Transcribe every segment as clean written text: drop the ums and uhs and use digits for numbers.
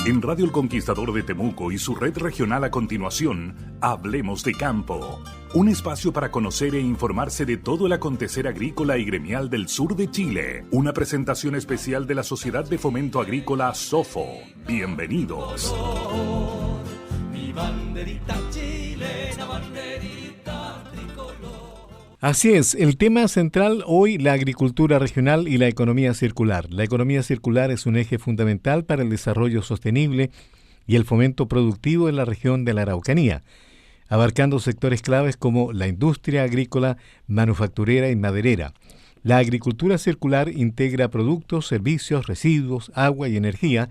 En Radio El Conquistador de Temuco y su red regional a continuación, Hablemos de Campo. Un espacio para conocer e informarse de todo el acontecer agrícola y gremial del sur de Chile. Una presentación especial de la Sociedad de Fomento Agrícola SOFO. Bienvenidos. Mi banderita chilena, banderita tricolor. Así es, el tema central hoy, la agricultura regional y la economía circular. La economía circular es un eje fundamental para el desarrollo sostenible y el fomento productivo en la región de la Araucanía, abarcando sectores claves como la industria agrícola, manufacturera y maderera. La agricultura circular integra productos, servicios, residuos, agua y energía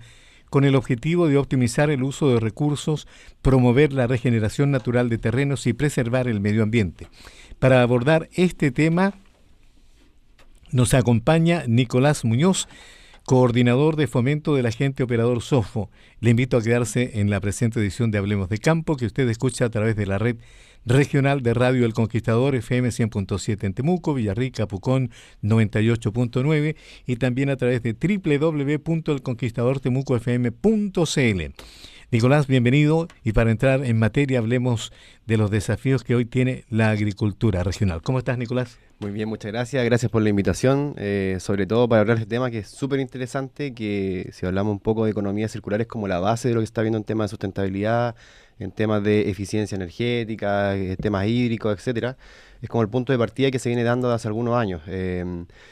con el objetivo de optimizar el uso de recursos, promover la regeneración natural de terrenos y preservar el medio ambiente. Para abordar este tema nos acompaña Nicolás Muñoz, coordinador de fomento del agente operador SOFO. Le invito a quedarse en la presente edición de Hablemos de Campo, que usted escucha a través de la red regional de Radio El Conquistador, FM 100.7 en Temuco, Villarrica, Pucón 98.9 y también a través de www.elconquistadortemucofm.cl. Nicolás, bienvenido, y para entrar en materia hablemos de los desafíos que hoy tiene la agricultura regional. ¿Cómo estás, Nicolás? Muy bien, muchas gracias. Gracias por la invitación, sobre todo para hablar de este tema que es súper interesante, que si hablamos un poco de economía circular es como la base de lo que se está viendo en temas de sustentabilidad, en temas de eficiencia energética, temas hídricos, etcétera. Es como el punto de partida que se viene dando hace algunos años.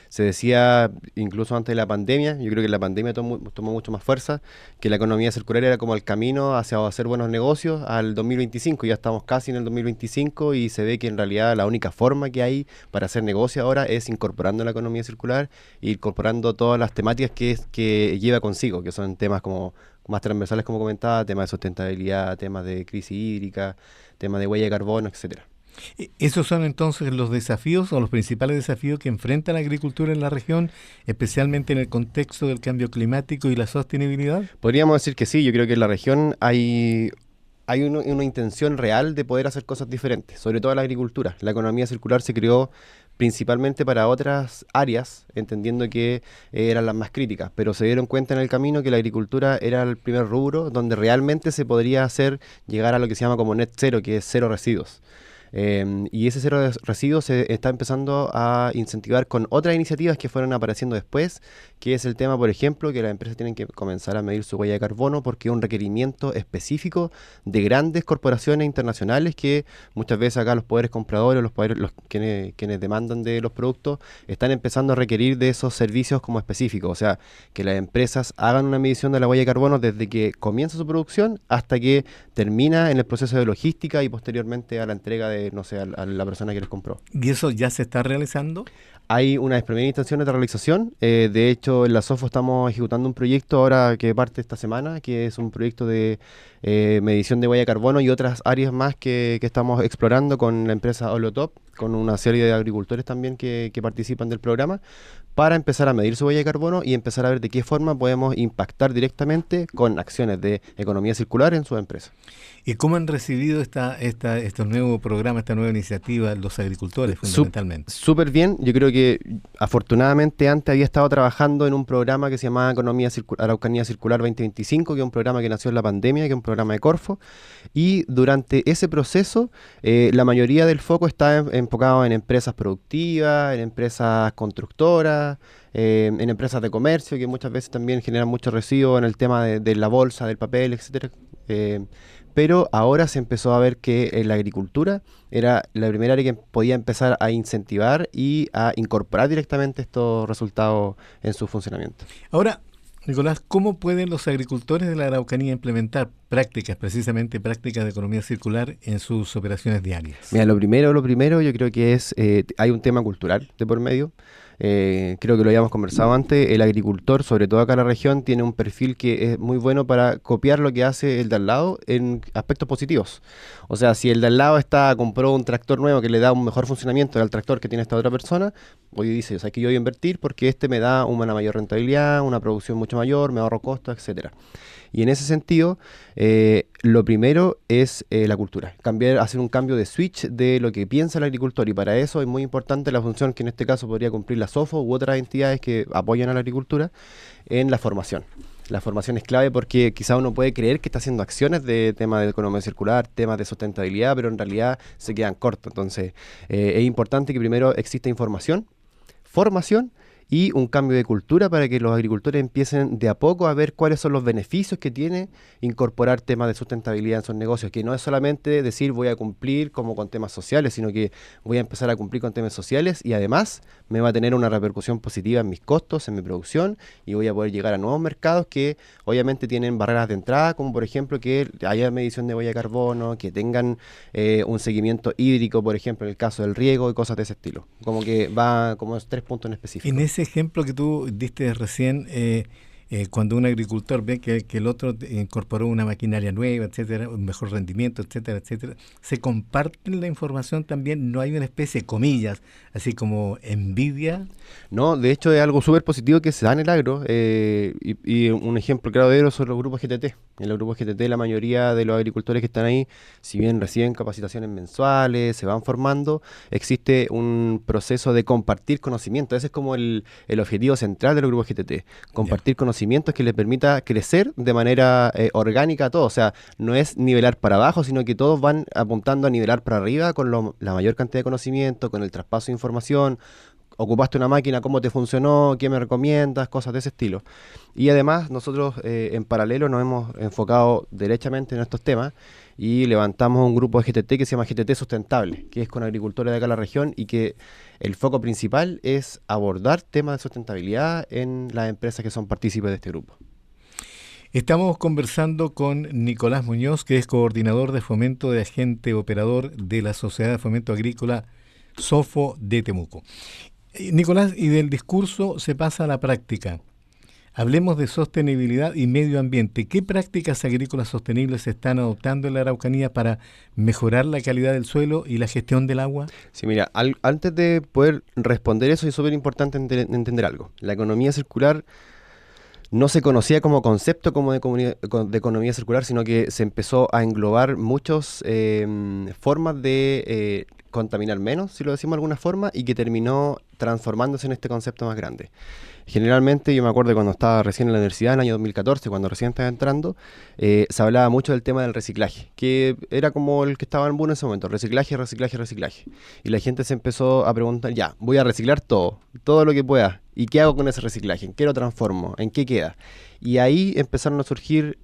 Se decía, incluso antes de la pandemia, yo creo que la pandemia tomó mucho más fuerza, que la economía circular era como el camino hacia hacer buenos negocios al 2025. Ya estamos casi en el 2025 y se ve que en realidad la única forma que hay para hacer negocio ahora es incorporando la economía circular e incorporando todas las temáticas que lleva consigo, que son temas como más transversales, como comentaba, temas de sustentabilidad, temas de crisis hídrica, temas de huella de carbono, etcétera. ¿Esos son entonces los desafíos o los principales desafíos que enfrenta la agricultura en la región, especialmente en el contexto del cambio climático y la sostenibilidad? Podríamos decir que sí. Yo creo que en la región hay una intención real de poder hacer cosas diferentes, sobre todo en la agricultura. La economía circular se creó principalmente para otras áreas, entendiendo que eran las más críticas, pero se dieron cuenta en el camino que la agricultura era el primer rubro donde realmente se podría llegar a lo que se llama como net cero, que es cero residuos. Y ese cero de residuos se está empezando a incentivar con otras iniciativas que fueron apareciendo después, que es el tema, por ejemplo, que las empresas tienen que comenzar a medir su huella de carbono porque es un requerimiento específico de grandes corporaciones internacionales que muchas veces acá los poderes compradores, quienes demandan de los productos, están empezando a requerir de esos servicios como específicos, o sea, que las empresas hagan una medición de la huella de carbono desde que comienza su producción hasta que termina en el proceso de logística y posteriormente a la entrega de, no sé, a la persona que les compró. ¿Y eso ya se está realizando? Hay unas primeras intenciones de realización. De hecho, en la SOFO estamos ejecutando un proyecto ahora que parte esta semana, que es un proyecto de medición de huella de carbono y otras áreas más que estamos explorando con la empresa Holotop, con una serie de agricultores también que participan del programa, para empezar a medir su huella de carbono y empezar a ver de qué forma podemos impactar directamente con acciones de economía circular en su empresa. ¿Y cómo han recibido este nuevo programa, esta nueva iniciativa los agricultores fundamentalmente? Súper bien. Yo creo que afortunadamente antes había estado trabajando en un programa que se llamaba Araucanía Circular 2025, que es un programa que nació en la pandemia, que es un programa de Corfo, y durante ese proceso la mayoría del foco está enfocado en empresas productivas, en empresas constructoras, en empresas de comercio, que muchas veces también generan mucho residuo en el tema de la bolsa, del papel, etcétera. Pero ahora se empezó a ver que la agricultura era la primera área que podía empezar a incentivar y a incorporar directamente estos resultados en su funcionamiento. Ahora, Nicolás, ¿cómo pueden los agricultores de la Araucanía implementar precisamente prácticas de economía circular en sus operaciones diarias? Mira, lo primero yo creo que hay un tema cultural de por medio. Creo que lo habíamos conversado antes. El agricultor, sobre todo acá en la región, tiene un perfil que es muy bueno para copiar lo que hace el de al lado en aspectos positivos. O sea, si el de al lado compró un tractor nuevo que le da un mejor funcionamiento al tractor que tiene esta otra persona, hoy dice, o sea, que yo voy a invertir porque me da una mayor rentabilidad, una producción mucho mayor, me ahorro costos, etcétera. Y en ese sentido, lo primero es la cultura, hacer un cambio de switch de lo que piensa el agricultor, y para eso es muy importante la función que en este caso podría cumplir la SOFO u otras entidades que apoyan a la agricultura en la formación. La formación es clave porque quizá uno puede creer que está haciendo acciones de temas de economía circular, temas de sustentabilidad, pero en realidad se quedan cortos. Entonces, es importante que primero exista información, formación y un cambio de cultura para que los agricultores empiecen de a poco a ver cuáles son los beneficios que tiene incorporar temas de sustentabilidad en sus negocios, que no es solamente decir voy a cumplir como con temas sociales, sino que voy a empezar a cumplir con temas sociales y además me va a tener una repercusión positiva en mis costos, en mi producción, y voy a poder llegar a nuevos mercados que obviamente tienen barreras de entrada, como por ejemplo que haya medición de huella de carbono, que tengan un seguimiento hídrico, por ejemplo, en el caso del riego y cosas de ese estilo. Como que va como 3 puntos en específico. En ese ejemplo que tú diste recién, cuando un agricultor ve que el otro incorporó una maquinaria nueva, etcétera, un mejor rendimiento, etcétera, etcétera, se comparten la información también, no hay una especie de comillas, así como envidia. No, de hecho es algo súper positivo que se da en el agro, y un ejemplo claro de ello son los grupos GTT. En los grupos GTT la mayoría de los agricultores que están ahí, si bien reciben capacitaciones mensuales, se van formando, existe un proceso de compartir conocimiento. Ese es como el objetivo central de los grupos GTT, compartir conocimientos que les permita crecer de manera orgánica a todos. O sea, no es nivelar para abajo, sino que todos van apuntando a nivelar para arriba con la mayor cantidad de conocimiento, con el traspaso de información. Ocupaste una máquina, ¿cómo te funcionó? ¿Qué me recomiendas? Cosas de ese estilo. Y además nosotros en paralelo nos hemos enfocado derechamente en estos temas y levantamos un grupo de GTT que se llama GTT Sustentable, que es con agricultores de acá en la región y que el foco principal es abordar temas de sustentabilidad en las empresas que son partícipes de este grupo. Estamos conversando con Nicolás Muñoz, que es coordinador de fomento de agente operador de la Sociedad de Fomento Agrícola SOFO de Temuco. Nicolás, y del discurso se pasa a la práctica. Hablemos de sostenibilidad y medio ambiente. ¿Qué prácticas agrícolas sostenibles se están adoptando en la Araucanía para mejorar la calidad del suelo y la gestión del agua? Sí, mira, antes de poder responder eso es súper importante entender algo. La economía circular no se conocía como concepto como de economía circular, sino que se empezó a englobar muchas formas de contaminar menos, si lo decimos de alguna forma, y que terminó transformándose en este concepto más grande. Generalmente, yo me acuerdo cuando estaba recién en la universidad, en el año 2014, cuando recién estaba entrando, se hablaba mucho del tema del reciclaje, que era como el que estaba en boom en ese momento, reciclaje, reciclaje, reciclaje. Y la gente se empezó a preguntar, ya, voy a reciclar todo lo que pueda. ¿Y qué hago con ese reciclaje? ¿En qué lo transformo? ¿En qué queda? Y ahí empezaron a surgir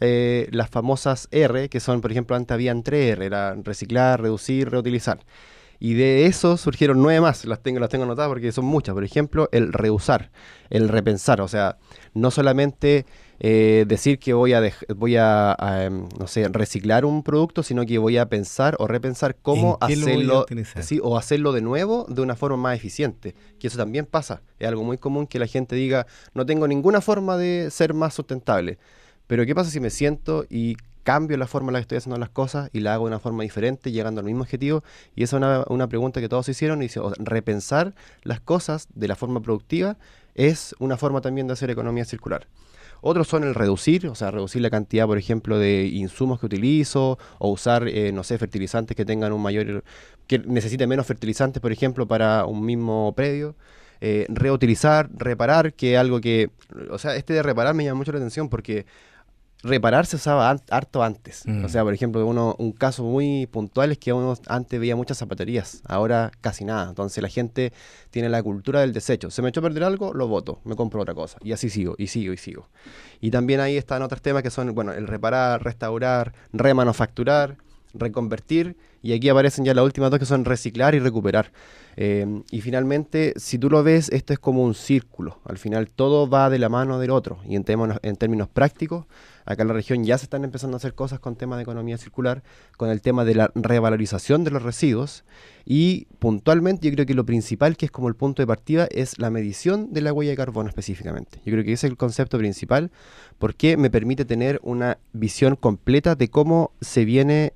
las famosas R, que son, por ejemplo, antes habían 3 R, era reciclar, reducir, reutilizar. Y de eso surgieron 9 más, las tengo anotadas porque son muchas. Por ejemplo, el reusar, el repensar, o sea, no solamente decir que voy a no sé, reciclar un producto, sino que voy a pensar o repensar cómo hacerlo, sí, o hacerlo de nuevo de una forma más eficiente, que eso también pasa. Es algo muy común que la gente diga, no tengo ninguna forma de ser más sustentable, pero ¿qué pasa si me siento y cambio la forma en la que estoy haciendo las cosas y la hago de una forma diferente, llegando al mismo objetivo? Y esa es una pregunta que todos hicieron, y repensar las cosas de la forma productiva es una forma también de hacer economía circular. Otros son el reducir, o sea, reducir la cantidad, por ejemplo, de insumos que utilizo, o usar, no sé, fertilizantes que tengan que necesiten menos fertilizantes, por ejemplo, para un mismo predio. Reutilizar, reparar, que es algo que, o sea, de reparar me llama mucho la atención porque reparar se usaba harto antes. O sea, por ejemplo, un caso muy puntual es que uno antes veía muchas zapaterías, ahora casi nada. Entonces la gente tiene la cultura del desecho. Se me echó a perder algo, lo boto, me compro otra cosa. Y así sigo, y sigo, y sigo. Y también ahí están otros temas que son, bueno, el reparar, restaurar, remanufacturar, reconvertir, y aquí aparecen ya las últimas dos que son reciclar y recuperar. Y finalmente, si tú lo ves, esto es como un círculo. Al final todo va de la mano del otro. Y en términos prácticos, acá en la región ya se están empezando a hacer cosas con temas de economía circular, con el tema de la revalorización de los residuos. Y puntualmente yo creo que lo principal, que es como el punto de partida, es la medición de la huella de carbono específicamente. Yo creo que ese es el concepto principal, porque me permite tener una visión completa de cómo se viene,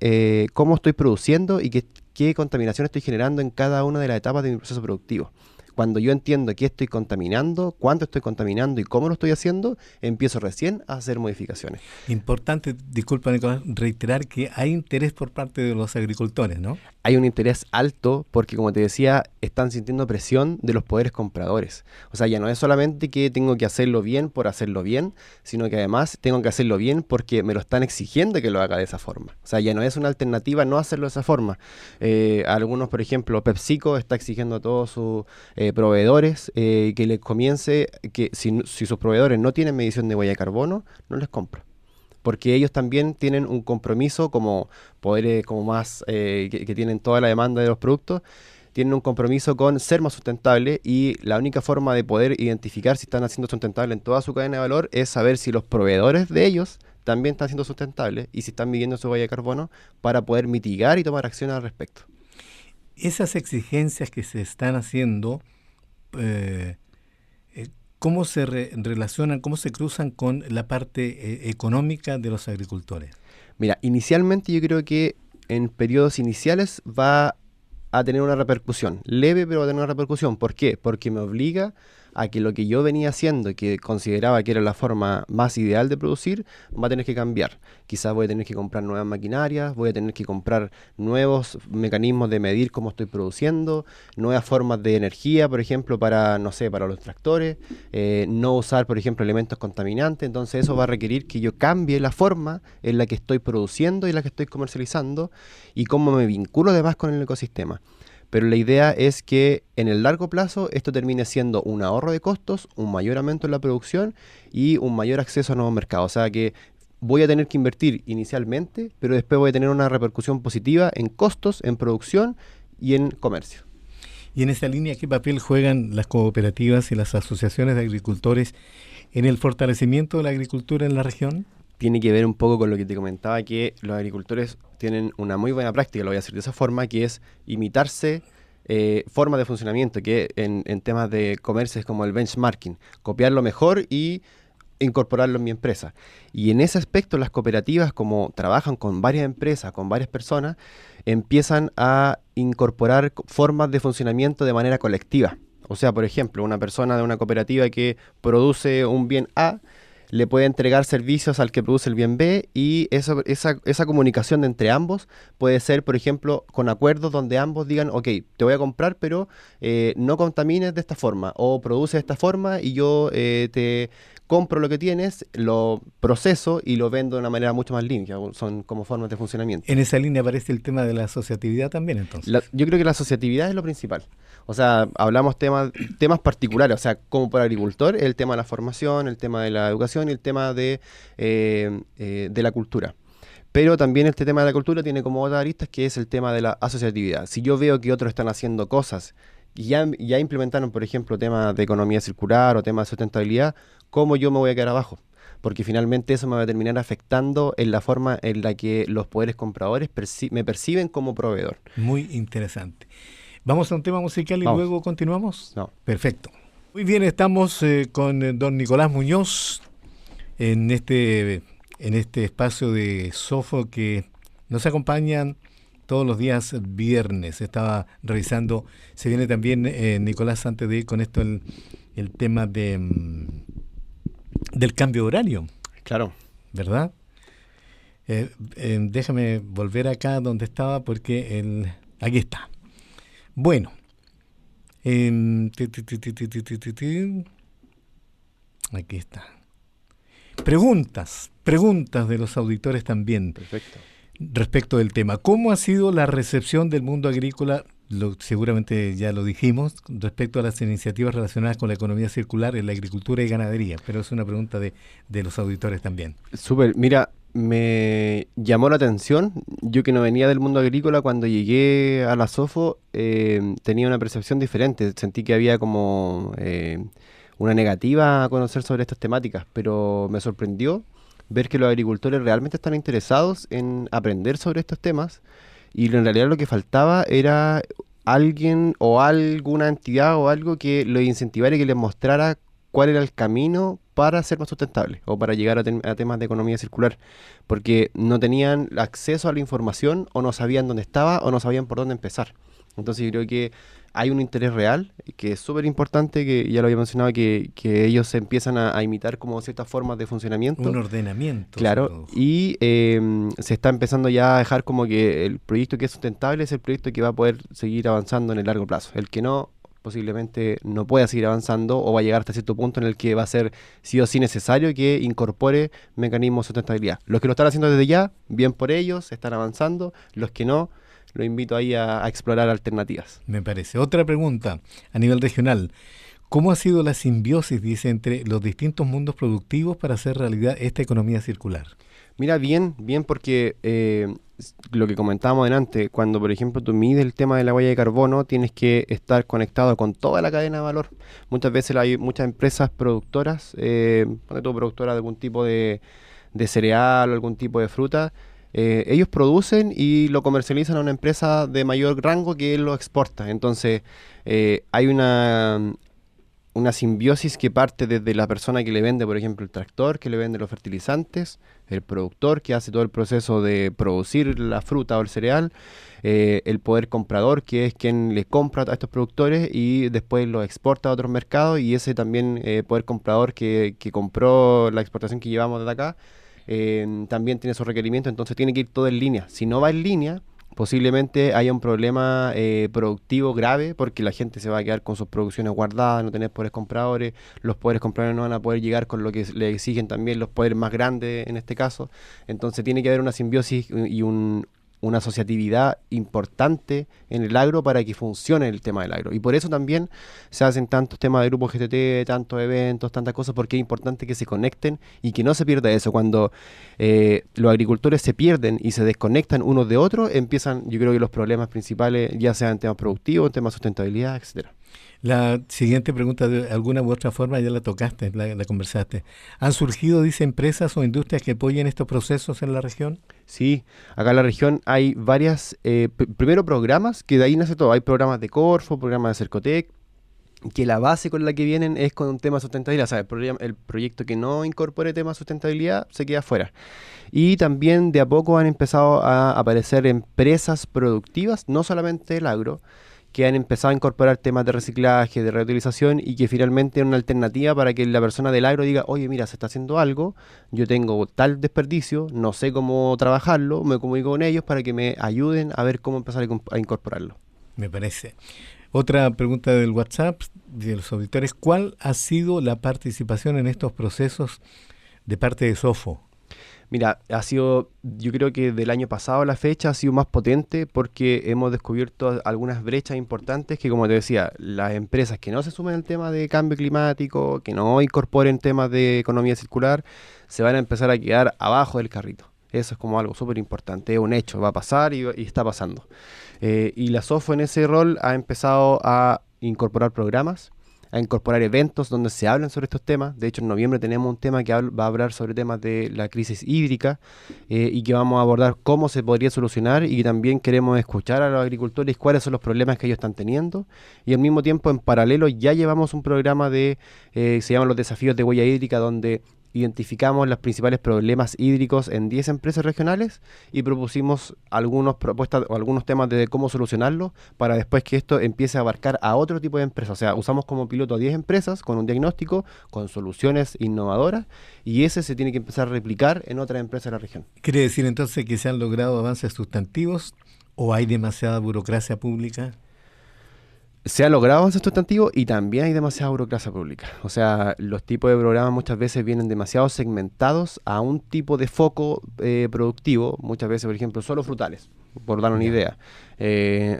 cómo estoy produciendo y qué contaminación estoy generando en cada una de las etapas de mi proceso productivo. Cuando yo entiendo qué estoy contaminando, cuánto estoy contaminando y cómo lo estoy haciendo, empiezo recién a hacer modificaciones. Importante, disculpa Nicolás, reiterar que hay interés por parte de los agricultores, ¿no? hay un interés alto porque, como te decía, están sintiendo presión de los poderes compradores. O sea, ya no es solamente que tengo que hacerlo bien por hacerlo bien, sino que además tengo que hacerlo bien porque me lo están exigiendo que lo haga de esa forma. O sea, ya no es una alternativa no hacerlo de esa forma. Algunos, por ejemplo, PepsiCo está exigiendo a todos sus proveedores que les comience, que si sus proveedores no tienen medición de huella de carbono, no les compra. Porque ellos también tienen un compromiso como poderes como más que tienen toda la demanda de los productos, tienen un compromiso con ser más sustentable, y la única forma de poder identificar si están haciendo sustentable en toda su cadena de valor es saber si los proveedores de ellos también están siendo sustentables y si están midiendo su huella de carbono para poder mitigar y tomar acción al respecto. Esas exigencias que se están haciendo, ¿cómo se relacionan, cómo se cruzan con la parte económica de los agricultores? Mira, inicialmente yo creo que en periodos iniciales va a tener una repercusión, leve, pero va a tener una repercusión. ¿Por qué? Porque me obliga a que lo que yo venía haciendo y que consideraba que era la forma más ideal de producir, va a tener que cambiar. Quizás voy a tener que comprar nuevas maquinarias, voy a tener que comprar nuevos mecanismos de medir cómo estoy produciendo, nuevas formas de energía, por ejemplo, para, no sé, para los tractores, no usar, por ejemplo, elementos contaminantes. Entonces eso va a requerir que yo cambie la forma en la que estoy produciendo y la que estoy comercializando y cómo me vinculo además con el ecosistema. Pero la idea es que en el largo plazo esto termine siendo un ahorro de costos, un mayor aumento en la producción y un mayor acceso a nuevos mercados. O sea que voy a tener que invertir inicialmente, pero después voy a tener una repercusión positiva en costos, en producción y en comercio. Y en esta línea, ¿qué papel juegan las cooperativas y las asociaciones de agricultores en el fortalecimiento de la agricultura en la región? Tiene que ver un poco con lo que te comentaba, que los agricultores tienen una muy buena práctica, lo voy a decir de esa forma, que es imitarse formas de funcionamiento, que en temas de comercio es como el benchmarking, copiar lo mejor y incorporarlo en mi empresa. Y en ese aspecto las cooperativas, como trabajan con varias empresas, con varias personas, empiezan a incorporar formas de funcionamiento de manera colectiva. O sea, por ejemplo, una persona de una cooperativa que produce un bien A, le puede entregar servicios al que produce el bien B, y esa comunicación entre ambos puede ser, por ejemplo, con acuerdos donde ambos digan, ok, te voy a comprar, pero no contamines de esta forma, o produce de esta forma y yo te compro lo que tienes, lo proceso y lo vendo de una manera mucho más limpia. Son como formas de funcionamiento. En esa línea aparece el tema de la asociatividad también, entonces. Yo creo que la asociatividad es lo principal. O sea, hablamos temas particulares, o sea, como para agricultor, el tema de la formación, el tema de la educación y el tema de la cultura. Pero también este tema de la cultura tiene como otras aristas, que es el tema de la asociatividad. Si yo veo que otros están haciendo cosas y ya implementaron, por ejemplo, temas de economía circular o temas de sustentabilidad, ¿cómo yo me voy a quedar abajo? Porque finalmente eso me va a terminar afectando en la forma en la que los poderes compradores me perciben como proveedor. Muy interesante. ¿Vamos a un tema musical y luego continuamos? No. Perfecto. Muy bien, estamos con don Nicolás Muñoz en este espacio de Sofo que nos acompañan todos los días viernes. Estaba revisando, se viene también, Nicolás, antes de ir con esto, el tema del cambio horario. Claro. ¿Verdad? Déjame volver acá donde estaba porque aquí está. Bueno, aquí está. Preguntas de los auditores también. Perfecto. Respecto del tema. ¿Cómo ha sido la recepción del mundo agrícola? Seguramente ya lo dijimos, respecto a las iniciativas relacionadas con la economía circular en la agricultura y ganadería, pero es una pregunta de los auditores también. Súper, mira, me llamó la atención, yo que no venía del mundo agrícola, cuando llegué a la Sofo tenía una percepción diferente, sentí que había como una negativa a conocer sobre estas temáticas, pero me sorprendió ver que los agricultores realmente están interesados en aprender sobre estos temas, y en realidad lo que faltaba era alguien o alguna entidad o algo que los incentivara y que les mostrara cuál era el camino para ser más sustentable o para llegar a temas de economía circular, porque no tenían acceso a la información, o no sabían dónde estaba, o no sabían por dónde empezar. Entonces yo creo que hay un interés real, que es súper importante, que ya lo había mencionado, que ellos se empiezan a imitar como ciertas formas de funcionamiento. Un ordenamiento. Claro, y se está empezando ya a dejar como que el proyecto que es sustentable es el proyecto que va a poder seguir avanzando en el largo plazo. El que no, posiblemente no pueda seguir avanzando o va a llegar hasta cierto punto en el que va a ser sí o sí necesario que incorpore mecanismos de sustentabilidad. Los que lo están haciendo desde ya, bien por ellos, están avanzando. Los que no, lo invito ahí a explorar alternativas. Me parece. Otra pregunta a nivel regional. ¿Cómo ha sido la simbiosis, dice, entre los distintos mundos productivos para hacer realidad esta economía circular? Mira, bien porque lo que comentábamos delante, cuando por ejemplo tú mides el tema de la huella de carbono, tienes que estar conectado con toda la cadena de valor. Muchas veces hay muchas empresas productoras, productoras de algún tipo de cereal o algún tipo de fruta. Ellos producen y lo comercializan a una empresa de mayor rango que lo exporta. Entonces hay una simbiosis que parte desde la persona que le vende, por ejemplo, el tractor, que le vende los fertilizantes, el productor que hace todo el proceso de producir la fruta o el cereal, el poder comprador, que es quien le compra a estos productores y después los exporta a otros mercados, y ese también poder comprador que compró la exportación que llevamos desde acá, también tiene sus requerimientos, entonces tiene que ir todo en línea. Si no va en línea, posiblemente haya un problema productivo grave, porque la gente se va a quedar con sus producciones guardadas, no tener poderes compradores, los poderes compradores no van a poder llegar con lo que le exigen también los poderes más grandes en este caso. Entonces tiene que haber una simbiosis y una asociatividad importante en el agro para que funcione el tema del agro. Y por eso también se hacen tantos temas de grupos GTT, tantos eventos, tantas cosas, porque es importante que se conecten y que no se pierda eso. Cuando los agricultores se pierden y se desconectan unos de otros, empiezan, yo creo que los problemas principales, ya sean temas productivos, temas de sustentabilidad, etcétera. La siguiente pregunta, de alguna u otra forma, ya la tocaste, la conversaste. ¿Han surgido, dice, empresas o industrias que apoyen estos procesos en la región? Sí, acá en la región hay varias, primero programas, que de ahí nace todo. Hay programas de Corfo, programas de Cercotec, que la base con la que vienen es con un tema de sustentabilidad. O sea, el proyecto que no incorpore temas de sustentabilidad se queda fuera. Y también de a poco han empezado a aparecer empresas productivas, no solamente el agro, que han empezado a incorporar temas de reciclaje, de reutilización, y que finalmente es una alternativa para que la persona del agro diga, oye, mira, se está haciendo algo, yo tengo tal desperdicio, no sé cómo trabajarlo, me comunico con ellos para que me ayuden a ver cómo empezar a incorporarlo. Me parece. Otra pregunta del WhatsApp de los auditores, ¿cuál ha sido la participación en estos procesos de parte de SOFO? Mira, ha sido, yo creo que del año pasado a la fecha ha sido más potente porque hemos descubierto algunas brechas importantes que, como te decía, las empresas que no se sumen al tema de cambio climático, que no incorporen temas de economía circular, se van a empezar a quedar abajo del carrito. Eso es como algo súper importante, es un hecho, va a pasar y está pasando. Y la SOFO en ese rol ha empezado a incorporar programas, a incorporar eventos donde se hablan sobre estos temas. De hecho, en noviembre tenemos un tema que va a hablar sobre temas de la crisis hídrica y que vamos a abordar cómo se podría solucionar, y también queremos escuchar a los agricultores cuáles son los problemas que ellos están teniendo. Y al mismo tiempo, en paralelo, ya llevamos un programa se llaman los desafíos de huella hídrica, donde identificamos los principales problemas hídricos en 10 empresas regionales y propusimos algunas propuestas o algunos temas de cómo solucionarlo, para después que esto empiece a abarcar a otro tipo de empresas. O sea, usamos como piloto a 10 empresas con un diagnóstico, con soluciones innovadoras, y ese se tiene que empezar a replicar en otras empresas de la región. ¿Quiere decir entonces que se han logrado avances sustantivos o hay demasiada burocracia pública? Se ha logrado avances sustantivos y también hay demasiada burocracia pública. O sea, los tipos de programas muchas veces vienen demasiado segmentados a un tipo de foco productivo. Muchas veces, por ejemplo, solo frutales, por dar una idea,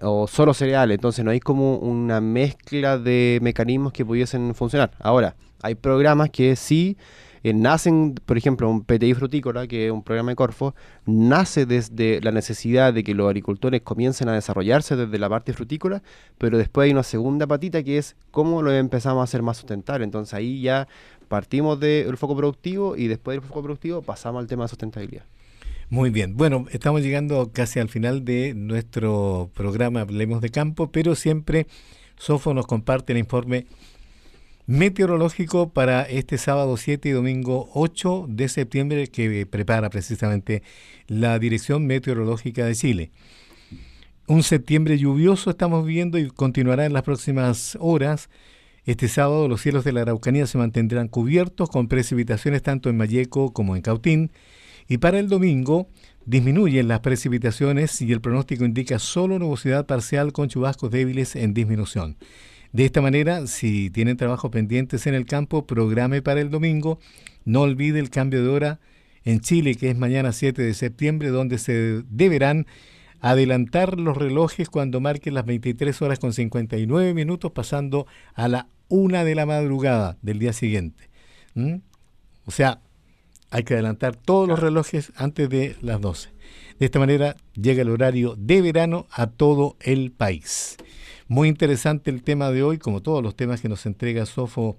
o solo cereales. Entonces no hay como una mezcla de mecanismos que pudiesen funcionar. Ahora, hay programas que sí nacen, por ejemplo, un PTI frutícola, que es un programa de Corfo, nace desde la necesidad de que los agricultores comiencen a desarrollarse desde la parte frutícola, pero después hay una segunda patita que es cómo lo empezamos a hacer más sustentable. Entonces ahí ya partimos del foco productivo y después del foco productivo pasamos al tema de sustentabilidad. Muy bien. Bueno, estamos llegando casi al final de nuestro programa Hablemos de Campo, pero siempre SOFO nos comparte el informe meteorológico para este sábado 7 y domingo 8 de septiembre que prepara precisamente la Dirección Meteorológica de Chile. Un septiembre lluvioso estamos viendo y continuará en las próximas horas. Este sábado los cielos de la Araucanía se mantendrán cubiertos con precipitaciones tanto en Malleco como en Cautín. Y para el domingo disminuyen las precipitaciones y el pronóstico indica solo nubosidad parcial con chubascos débiles en disminución. De esta manera, si tienen trabajos pendientes en el campo, programe para el domingo. No olvide el cambio de hora en Chile, que es mañana 7 de septiembre, donde se deberán adelantar los relojes cuando marquen las 23 horas con 59 minutos, pasando a la 1 de la madrugada del día siguiente. O sea, hay que adelantar todos los relojes antes de las 12. De esta manera llega el horario de verano a todo el país. Muy interesante el tema de hoy, como todos los temas que nos entrega Sofo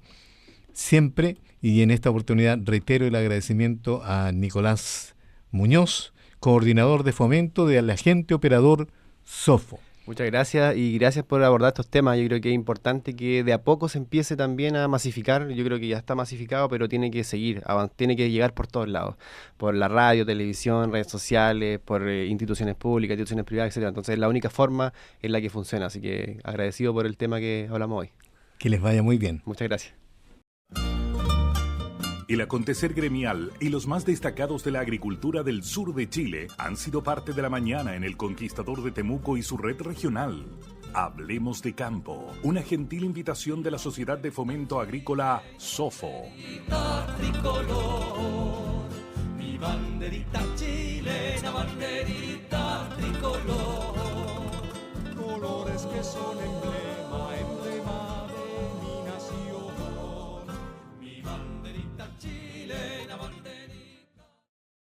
siempre. Y en esta oportunidad reitero el agradecimiento a Nicolás Muñoz, coordinador de fomento del agente operador Sofo. Muchas gracias y gracias por abordar estos temas. Yo creo que es importante que de a poco se empiece también a masificar. Yo creo que ya está masificado, pero tiene que seguir, tiene que llegar por todos lados. Por la radio, televisión, redes sociales, por instituciones públicas, instituciones privadas, etcétera. Entonces la única forma es la que funciona. Así que agradecido por el tema que hablamos hoy. Que les vaya muy bien. Muchas gracias. El acontecer gremial y los más destacados de la agricultura del sur de Chile han sido parte de la mañana en El Conquistador de Temuco y su red regional. Hablemos de campo, una gentil invitación de la Sociedad de Fomento Agrícola Sofo. Tricolor, mi banderita chilena, banderita tricolor, colores que son en